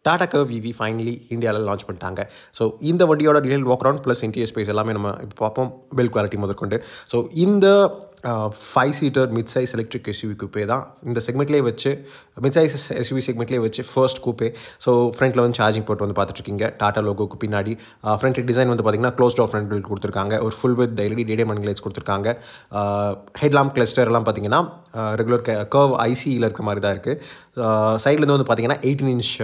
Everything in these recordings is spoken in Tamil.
டாடா கர்வ் EV ஃபைனலி இந்தியாவில் லான்ச் பண்ணிட்டாங்க. ஸோ இந்த வண்டியோட detail walk around plus interior space எல்லாமே நம்ம இப்போ பார்ப்போம், பில்ட் குவாலிட்டி முதற்கொண்டு. ஸோ இந்த 5 seater mid size electric SUV கூப்பே தான் இந்த செக்மெண்ட்லேயே வச்சு, மிட் சைஸ் எஸ்யூவி செக்மெண்ட்லேயே வச்சு ஃபர்ஸ்ட் கூப்பே. ஸோ ஃப்ரண்ட்டில் வந்து சார்ஜிங் போர்ட் வந்து பார்த்துட்ருக்கீங்க. டாட்டா லோகோக்கு பின்னாடி ஃப்ரண்ட் டிசைன் வந்து பார்த்திங்கன்னா க்ளோஸ் ஆஃப் ஃப்ரண்ட் பில்ட் கொடுத்துருக்காங்க. ஒரு ஃபுல் வித் எல்இடி டேடியம் லைட்ஸ் கொடுத்துருக்காங்க. ஹெட்லாம்ப் கிளஸ்டர் எல்லாம் பார்த்தீங்கன்னா ரெகுலர் கர்வ் ஐசியில் இருக்கிற மாதிரி தான் இருக்குது. சைட்லேருந்து வந்து பார்த்தீங்கன்னா 18 இன்ச்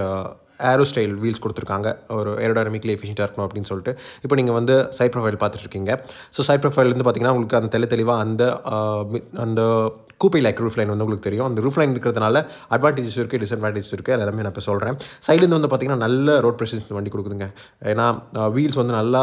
ஏரோ ஸ்டைல் வீல்ஸ் கொடுத்துருக்காங்க, ஒரு ஏரோடைனமிக்லி எஃபிஷியண்ட்டாக இருக்கணும் அப்படின்னு சொல்லிட்டு. இப்போ நீங்கள் வந்து சைட் ப்ரொஃபைல் பார்த்துட்ருக்கீங்க. ஸோ சைட் ப்ரொஃபைல்லேருந்து பார்த்தீங்கன்னா உங்களுக்கு அந்த தெளிவாக அந்த கூப்பை லைக் ரூஃப் லைன் வந்து உங்களுக்கு தெரியும். அந்த ரூஃப் லைன் இருக்கிறதுனால அட்வான்டேஜஸ் இருக்குது, டிஸ்அட்வான்டேஜஸ் இருக்குது. அது எல்லாமே நான் இப்போ சொல்கிறேன். சைட்லேருந்து வந்து பார்த்தீங்கன்னா நல்ல ரோட் ப்ரெசன்ஸ் வண்டி கொடுக்குதுங்க. ஏன்னா வீல்ஸ் வந்து நல்லா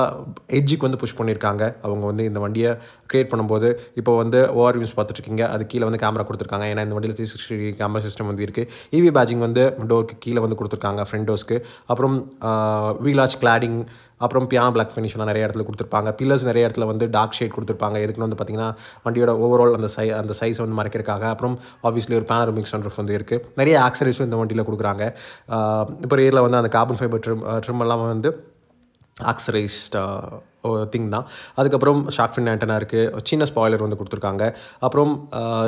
எட்ஜுக்கு வந்து புஷ் பண்ணியிருக்காங்க அவங்க வந்து இந்த வண்டியை க்ரியேட் பண்ணும்போது. இப்போ வந்து ஓஆர் வியூஸ் பார்த்துட்ருக்கீங்க, அது கீழே வந்து கேமரா கொடுத்துருக்காங்க. ஏன்னா இந்த வண்டியில் 360 கேமரா சிஸ்டம் வந்து இருக்குது. EV பேட்சிங் வந்து டோருக்கு கீழே வந்து கொடுத்துருக்காங்க, ஃப்ரண்ட் டோர்ஸ்க்கு. அப்புறம் வீலாச் கிளாடிங், அப்புறம் பியானோ பிளாக் ஃபினிஷ்லாம் நிறைய இடத்துல கொடுத்துருப்பாங்க. பில்லர்ஸ் நிறைய இடத்துல வந்து டார்க் ஷேட் கொடுத்துருப்பாங்க. எதுக்குன்னு வந்து பார்த்திங்கன்னா வண்டியோட ஓவரால் அந்த சைஸ் வந்து மறைக்கிறதுக்காக. அப்புறம் ஆப்வியஸ்லி ஒரு பேனரோமிக் சன்ரூஃப் வந்து இருக்குது. நிறைய ஆக்சரிஸும் இந்த வண்டியில் கொடுக்குறாங்க. இப்போ ரியரில் வந்து அந்த கார்பன் ஃபைபர் ட்ரிம் எல்லாம் வந்து ஆக்சரைஸ்ட் திங் தான். அதுக்கப்புறம் ஷார்க் ஃபின் ஆண்டனா இருக்குது, சின்ன ஸ்பாய்லர் வந்து கொடுத்துருக்காங்க. அப்புறம்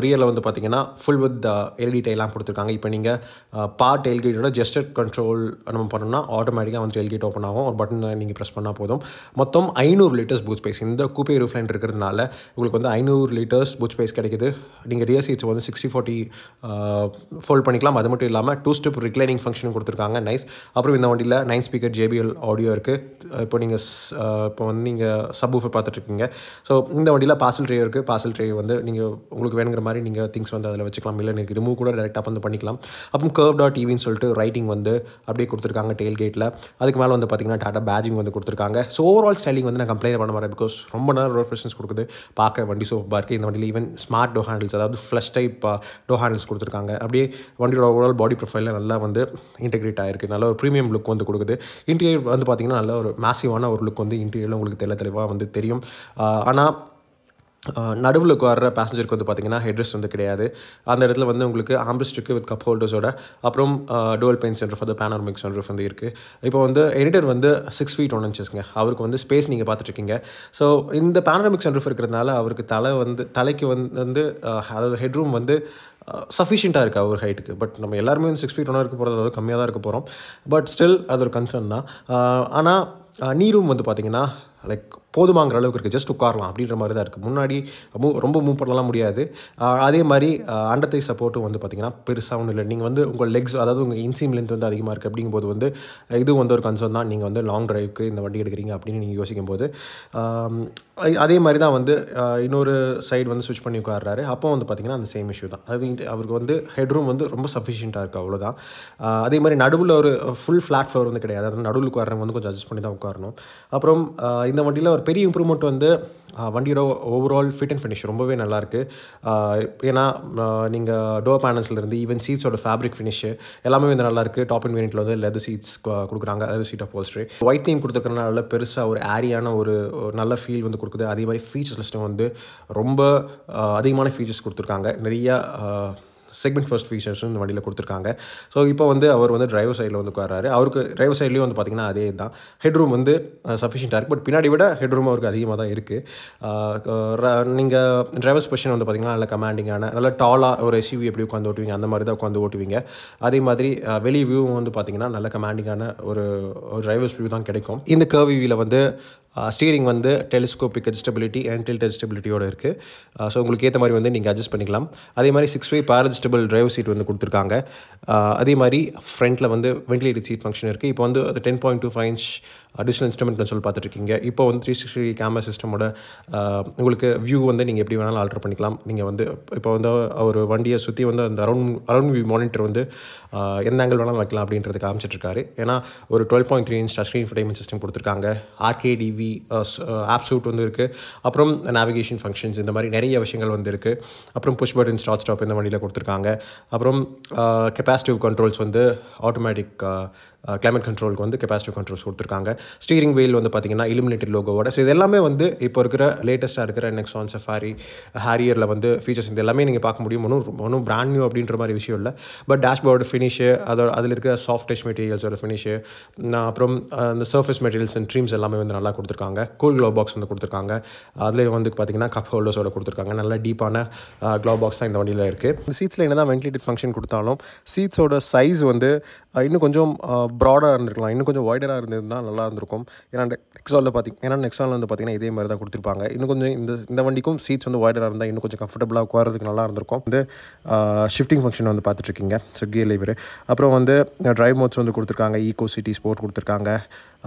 ரியரில் வந்து பார்த்திங்கன்னா ஃபுல் வித் எல்இடி டைலாம் கொடுத்துருக்காங்க. இப்போ நீங்கள் டெயில்கேட்டோட ஜெஸ்டர் கண்ட்ரோல் நம்ம பண்ணோம்னா ஆட்டோமேட்டிக்காக வந்து டெயில்கேட் ஓப்பன் ஆகும். ஒரு பட்டன் நீங்கள் ப்ரெஸ் பண்ணால் போதும். மொத்தம் 500 லிட்டர்ஸ் பூட் ஸ்பேஸ் இந்த கூப்பே ரூஃப் லைன் இருக்கிறதுனால உங்களுக்கு வந்து 500 லிட்டர்ஸ் பூட் ஸ்பேஸ் கிடைக்குது. நீங்கள் ரியர் சீட்ஸ் வந்து 60/40 ஃபோல்ட் பண்ணிக்கலாம். அது மட்டும் இல்லாமல் 2 ஸ்டெப் ரிக்ளைனிங் ஃபங்க்ஷனும் கொடுத்துருக்காங்க. நைஸ். அப்புறம் இந்த வண்டியில் 9 ஸ்பீக்கர் JBL ஆடியோ இருக்குது. இப்போ வந்து நீங்கள் சப்வூஃபர் பார்த்துட்ருக்கீங்க. ஸோ இந்த வண்டியில் பார்சல் ட்ரே இருக்குது. பார்சல் ட்ரே வந்து நீங்கள் உங்களுக்கு வேணுங்கிற மாதிரி நீங்கள் திங்ஸ் வந்து அதில் வச்சுக்கலாம். இல்லை நீங்கள் ரிமூவ் கூட டேரெக்டாக வந்து பண்ணிக்கலாம். அப்புறம் curve.evன்னு சொல்லிட்டு ரைட்டிங் வந்து அப்படியே கொடுத்துருக்காங்க டெயில் கேட்டில். அதுக்கு மேலே வந்து பார்த்திங்கன்னா டாட்டா பேட்சிங் வந்து கொடுத்துருக்காங்க. ஸோ ஓவரால் ஸ்டைலிங் வந்து நான் கம்ப்ளைண்ட் பண்ண மாட்டேன், பிகாஸ் ரொம்ப நேரம் ரோட் ப்ரெசன்ஸ் கொடுக்குது. பார்க்க வண்டி சூப்பராக இருக்குது. இந்த வண்டியில் ஈவன் ஸ்மார்ட் டோ ஹேண்டில்ஸ், அதாவது ஃப்ளஷ் டைப் டோ ஹேண்டில்ஸ் கொடுத்துருக்காங்க. அப்படியே வண்டியோட ஓவரால் பாடி ப்ரொஃபைலில் நல்லா வந்து இன்டெகிரேட் ஆகிருக்கு. நல்ல ஒரு ப்ரீமியம் லுக் வந்து கொடுக்குது. இன்டீரியர் வந்து பார்த்திங்கன்னா நல்ல ஒரு மேசிவான ஒரு லுக் வந்து இன்டீரியரில் உங்களுக்கு தெளிவாக வந்து தெரியும். ஆனால் நடுவில் வர்ற பேசஞ்சருக்கு வந்து பார்த்திங்கன்னா ஹெட்ரெஸ்ட் வந்து கிடையாது. அந்த இடத்துல வந்து உங்களுக்கு ஆம்ரெஸ்ட் இருக்குது வித் கப் ஹோல்டர்ஸோட. அப்புறம் டோல் பெயின் சன்ரூஃப், அது பேனரோமிக் சன்ரூஃப் வந்து இருக்குது. இப்போ வந்து எடிட்டர் வந்து 6 feet 1 inches. அவருக்கு வந்து ஸ்பேஸ் நீங்கள் பார்த்துட்ருக்கீங்க. ஸோ இந்த பேனரோமிக் சன்ரூஃப் இருக்கிறதுனால அவருக்கு தலைக்கு வந்து அதாவது ஹெட்ரூம் வந்து சஃபிஷியண்ட்டாக இருக்குது அவர் ஹைட்டுக்கு. பட் நம்ம எல்லாருமே வந்து 6 feet 1 இருக்க போகிறது, அதாவது கம்மியாக தான் இருக்க போகிறோம். பட் ஸ்டில் அது ஒரு கன்சர்ன் தான். ஆனால் நீ ரூம் வந்து பார்த்திங்கன்னா லைக் போதுமாங்கிற அளவுக்கு இருக்குது. ஜஸ்ட் உட்காரலாம் அப்படின்ற மாதிரி தான் இருக்குது. முன்னாடி ரொம்ப மூவ் பண்ணலாம் முடியாது. அதே மாதிரி அண்டர் தை சப்போர்ட்டும் வந்து பார்த்திங்கன்னா பெருசாக ஒன்றும் இல்லை. நீங்கள் வந்து உங்கள் லெக்ஸ், அதாவது உங்கள் இன்சீம் லென்த் வந்து அதிகமாக இருக்குது. அப்படிங்கும்போது வந்து இதுவும் வந்து ஒரு கன்சர்ன் தான். நீங்கள் வந்து லாங் ட்ரைவுக்கு இந்த வண்டி எடுக்கிறீங்க அப்படின்னு நீங்கள் யோசிக்கும் போது. அதே மாதிரி தான் வந்து இன்னொரு சைடு வந்து ஸ்விட்ச் பண்ணி உட்கார்றாரு. அப்போ வந்து பார்த்திங்கன்னா அந்த சேம் இஷ்யூ தான். அது அவருக்கு வந்து ஹெட்ரூம் வந்து ரொம்ப சஃபிஷியண்ட்டாக இருக்குது, அவ்வளோதான். அதே மாதிரி நடுவில் ஒரு ஃபுல் ஃப்ளாட் ஃப்ளோர் வந்து கிடையாது. அதாவது நடுவில் உட்காரவங்க வந்து கொஞ்சம் அட்ஜஸ்ட் பண்ணி தான் உட்காரணும். அப்புறம் இந்த வண்டியில் ஒரு பெரிய இம்ப்ரூவ்மெண்ட் வந்து வண்டியோட ஓவரால் ஃபிட் அண்ட் ஃபினிஷ் ரொம்பவே நல்லாயிருக்கு. ஏன்னா நீங்கள் டோர் பேனல்ஸ்லேருந்து ஈவன் சீட்ஸோட ஃபேப்ரிக் ஃபினிஷ் எல்லாமே வந்து நல்லாயிருக்கு. டாப் அண்ட் வேரியண்ட்டில் வந்து லெதர் சீட்ஸ் கொடுக்குறாங்க, leather seat upholstery. White theme கொடுத்துருக்கறனால பெருசாக ஒரு ஏரியான ஒரு நல்ல ஃபீல் வந்து கொடுக்குது. அதே மாதிரி ஃபீச்சர்ஸ் லிஸ்ட்டும் வந்து ரொம்ப அதிகமான ஃபீச்சர்ஸ் கொடுத்துருக்காங்க. நிறையா செக்மெண்ட் ஃபர்ஸ்ட் ஃபீச்சர்ஸும் இந்த வண்டியில் கொடுத்துருக்காங்க. ஸோ இப்போ வந்து அவர் வந்து டிரைவர் சைடில் வந்து உட்காராரு. அவருக்கு டிரைவர் சைட்லேயும் வந்து பார்த்திங்கன்னா அதே தான். ஹெட்ரூம் வந்து சஃபிஷியண்ட்டாக இருக்குது. பட் பின்னாடி விட ஹெட்ரூம் அவருக்கு அதிகமாக தான் இருக்குது. நீங்கள் டிரைவர்ஸ் பொசிஷன் வந்து பார்த்திங்கன்னா நல்ல கமாண்டிங்கான, நல்ல டாலாக ஒரு SUV எப்படி உட்காந்து ஓட்டுவீங்க அந்த மாதிரி தான் உட்காந்து ஓட்டுவீங்க. அதே மாதிரி வெளி வியூவும் வந்து பார்த்திங்கன்னா நல்ல கமாண்டிங்கான ஒரு டிரைவர்ஸ் வியூ தான் கிடைக்கும். இந்த கர்வ் வியூவில் வந்து ஸ்டீரிங் வந்து டெலிஸ்கோபிக் அட்ஜஸ்டபிலிட்டி அண்ட் டில்ட் அட்ஜஸ்டபிலிட்டியோடு இருக்குது. ஸோ உங்களுக்கு ஏற்ற மாதிரி வந்து நீங்கள் அட்ஜஸ்ட் பண்ணிக்கலாம். அதே மாதிரி 6-way power adjustable driver seat வந்து கொடுத்துருக்காங்க. அதே மாதிரி ஃப்ரண்ட்டில் வந்து வென்டிலேட்டட் சீட் ஃபங்க்ஷன் இருக்குது. இப்போ வந்து அது 10.25 inch அடிஷ்னல் இன்ஸ்ட்ருமெண்ட் கன்சோல் பார்த்துட்ருக்கீங்க. இப்போ வந்து 360 கேமரா சிஸ்டமோட உங்களுக்கு வியூ வந்து நீங்கள் எப்படி வேணாலும் ஆல்டர் பண்ணிக்கலாம். நீங்கள் வந்து இப்போ வந்து ஒரு வண்டியை சுற்றி வந்து அந்த அரௌண்ட் வியூ மானிட்டர் வந்து எந்த ஆங்கிள் வேணாலும் வைக்கலாம் அப்படின்றது காமிச்சிட்ருக்காரு. ஏன்னா ஒரு 12.3 inch டச் ஸ்க்ரீன் இன்ஃபர்டைன்மென்ட் சிஸ்டம் கொடுத்துருக்காங்க. RKDV ஆப் சூட் வந்து இருக்குது. அப்புறம் நேவிகேஷன் ஃபங்க்ஷன்ஸ், இந்த மாதிரி நிறைய விஷயங்கள் வந்து இருக்குது. அப்புறம் புஷ் பட்டன் ஸ்டார்ட் ஸ்டாப் இந்த வண்டியில் கொடுத்துருக்காங்க. கொடுத்துருக்காங்க. அப்புறம் கெப்பாசிட்டிவ் கண்ட்ரோல்ஸ் வந்து ஆட்டோமேட்டிக் கிளைமேட் கண்ட்ரோலுக்கு வந்து கெப்பாசிட்டிவ் கண்ட்ரோல்ஸ் கொடுத்துருக்காங்க. ஸ்டீரிங் வீல் வந்து பார்த்திங்கன்னா இலுமினேட்டட் லோகோவோட. ஸோ இது எல்லாமே வந்து இப்போ இருக்கிற லேட்டஸ்ட்டாக இருக்கிற நெக்ஸான் சஃபாரி ஹேரியரில் வந்து ஃபீச்சர்ஸ் இது எல்லாமே நீங்கள் பார்க்க முடியும். ஒன்றும் பிராண்ட் நியூ அப்படின்ற மாதிரி விஷயம் இல்லை. பட் டேஷ்போர்டு ஃபினிஷு அதில் இருக்கிற சாஃப்ட் டச் மெட்டீரியல்ஸோட ஃபினிஷு, அப்புறம் அந்த சர்ஃபேஸ் மெட்டீரியல்ஸ் அண்ட் ட்ரீம்ஸ் எல்லாமே வந்து நல்லா கொடுத்துருக்காங்க. கூல் க்ளோ பாக்ஸ் வந்து கொடுத்துருக்காங்க. அதில் வந்து பார்த்திங்கன்னா கப் ஹோல்டர்ஸோட கொடுத்துருக்காங்க. நல்ல டீப்பான க்ளோ பாக்ஸ் தான் இந்த வண்டியில் இருக்குது. இந்த சீட்ஸில் என்ன தான் வென்டிலேட்டட் ஃபங்க்ஷன் கொடுத்தாலும் சீட்ஸோட சைஸ் வந்து இன்னும் கொஞ்சம் ப்ராடாக இருந்திருக்கலாம், இன்னும் கொஞ்சம் வைடராக இருந்திருந்தால் நல்லா இருந்திருக்கும். ஏன்னா நெக்ஸானில் வந்து பார்த்திங்கன்னா இதே மாதிரி தான் கொடுத்துருப்பாங்க. இன்னும் கொஞ்சம் இந்த வண்டிக்கும் சீட்ஸ் வந்து வைடராக இருந்தால் இன்னும் கொஞ்சம் கம்ஃபர்டபுளாக உட்காரதுக்கு நல்லா இருந்திருக்கும். வந்து ஷிஃப்டிங் ஃபங்க்ஷன் வந்து பார்த்துட்ருக்கீங்க. ஸோ கியர் லிவர், அப்புறம் வந்து ட்ரைவ் மோட்ஸ் வந்து கொடுத்துருக்காங்க. ஈகோ சிட்டி ஸ்போர்ட் கொடுத்துருக்காங்க.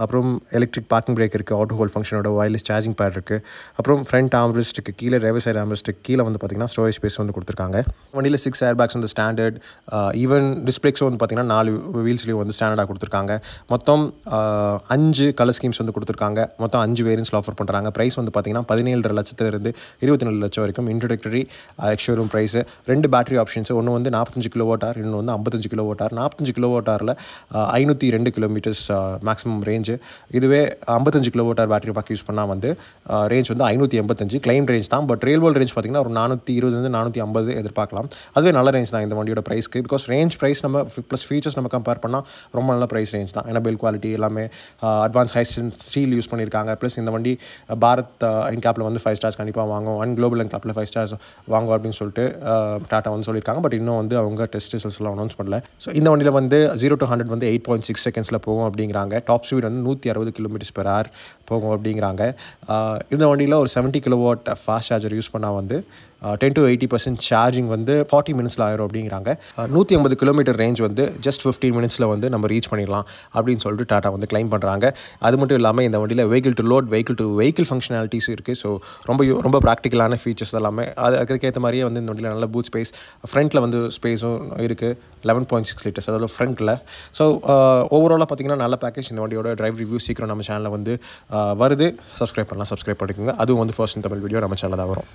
அப்புறம் எலக்ட்ரிக் பார்க்கிங் பிரேக் இருக்குது. ஆட்டோ ஹோல்ட் ஃபங்க்ஷனோட வயர்லெஸ் சார்ஜிங் பேட் இருக்குது. அப்புறம் ஃப்ரண்ட் ஆம்ரெஸ்ட்டுக்கு கீழே டிரைவர் சைடு ஆம்ரெஸ்ட்டுக்கு கீழே வந்து பார்த்திங்கன்னா ஸ்டோரேஜ் ஸ்பேஸ் வந்து கொடுத்துருக்காங்க. வண்டியில் 6 ஏர் பேக்ஸ் வந்து ஸ்டாண்டர்ட். ஈவன் டிஸ்பிளேக்ஸும் வந்து பார்த்திங்கன்னா 4 வீல்ஸ்லேயும் வந்து ஸ்டாண்டர்டாக கொடுத்துருக்காங்க. மொத்தம் 5 கலர் ஸ்கீம்ஸ் வந்து கொடுத்துருக்காங்க. மொத்தம் 5 வேரியன்ட்ஸில் ஆஃபர் பண்ணுறாங்க. ப்ரைஸ் வந்து பார்த்திங்கன்னா 17.5 லட்சத்துலேருந்து 24 லட்சம் வரைக்கும் introductory ex showroom price. 2 battery options, ஒன்று வந்து 45 kWh, இன்னொன்று வந்து 55 kWh. 45 kWhல 502 கிலோமீட்டர்ஸ் மேக்ஸிமம் ரேஞ்சு. இதுவே 55 kWh பேட்டரி பேக் யூஸ் பண்ணால் வந்து ரேஞ்ச் வந்து 585 கிளைம் ரேஞ்ச் தான். பட் ரியல் வேர்ல்ட் ரேஞ்ச் பார்த்திங்கன்னா ஒரு 420 450 எதிர்பார்க்கலாம். அதுவே நல்ல ரேஞ்ச் தான் இந்த வண்டியோட ப்ரைஸ்க்கு. பிகாஸ் ரேஞ்ச் ப்ரைஸ் நம்ம ப்ளஸ் ஃபீச்சர்ஸ் நம்ம கம்பேர் பண்ணால் ரொம்ப நல்ல ப்ரைஸ் ரேஞ்ச் தான். ஏன்னா பில் குவாலிட்டி எல்லாமே அட்வான்ஸ் ஹை ஸ்டீல் யூஸ் பண்ணியிருக்காங்க. ப்ளஸ் இந்த வண்டி பாரத் என்கேப்பில் வந்து 5 ஸ்டார்ஸ் கண்டிப்பாக வாங்கும், அண்ட் குளோபல் என்கேப்பில் 5 ஸ்டார்ஸ் வாங்கும் அப்படின்னு சொல்லிட்டு டாட்டா வந்து சொல்லியிருக்காங்க. பட் இன்னும் வந்து அவங்க டெஸ்ட் ரிசல்ட்ஸ்லாம் அனௌன்ஸ் பண்ணல. ஸோ இந்த வண்டியில் வந்து 0 to 100 வந்து 8.6 செகண்ட்ஸில் போகும் அப்படிங்கிறாங்க. டாப் ஸ்பீட் வந்து 160 km/h போகும் அப்படிங்கிறாங்க. இந்த வண்டியில் ஒரு 70 kW ஃபாஸ்ட் சார்ஜர் யூஸ் பண்ணால் வந்து 10 to 80% சார்ஜிங் வந்து 40 மினிட்ஸில் ஆயிரும் அப்படிங்கிறாங்க. 150 கிலோமீட்டர் ரேஞ்ச் வந்து ஜஸ்ட் 15 மினிட்ஸில் வந்து நம்ம ரீச் பண்ணிடலாம் அப்படின்னு சொல்லிட்டு டாட்டா வந்து கிளைம் பண்ணுறாங்க. அது மட்டும் இல்லாமல் இந்த வண்டியில் vehicle to load, vehicle to vehicle functionalities இருக்குது. ஸோ ரொம்ப ப்ராக்டிக்கலான ஃபீச்சர்ஸ் எல்லாமே அதுக்கேற்ற மாதிரியே வந்து இந்த வண்டியில் நல்ல பூட் ஸ்பேஸ், ஃப்ரண்ட்டில் வந்து ஸ்பேஸும் இருக்குது. 11.6 லிட்டர்ஸ் அதாவது ஃப்ரண்ட்டில். ஸோ ஓவராலாக பார்த்திங்கன்னா நல்ல பேக்கேஜ். இந்த வண்டியோட டிரைவ் ரிவ்யூ சீக்கிரம் நம்ம சேனலில் வந்து வருது. சப்ஸ்கிரைப் பண்ணிக்கோங்க. அதுவும் வந்து ஃபர்ஸ்ட் இன் தமிழ் வீடியோ நம்ம சேனலில் தான் வரும்.